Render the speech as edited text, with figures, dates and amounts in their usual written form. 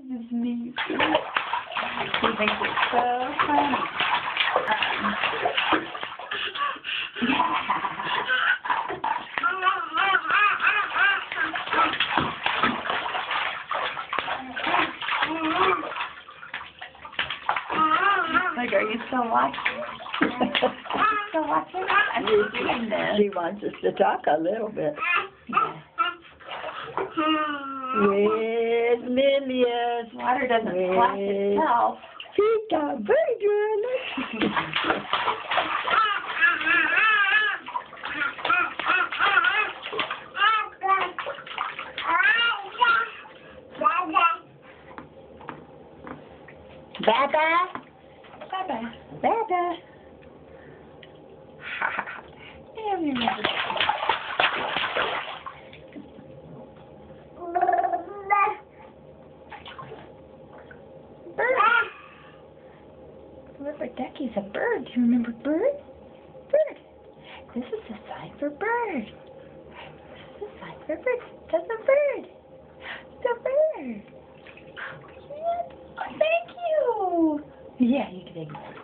This is me. He thinks it's so funny. Like, are you still watching? Still watching? I'm just doing this. She wants us to talk a little bit. Yeah. With Lilia's Water doesn't splash itself. She's a very good. Baba. Bye-bye. Baba. Yeah, we remember. Bird. Remember, Ducky's a bird. Do you remember bird? Bird. This is a sign for bird. This is a sign for bird. That's a bird. The bird. Yeah. Oh, thank you. Yeah, you can ignore it.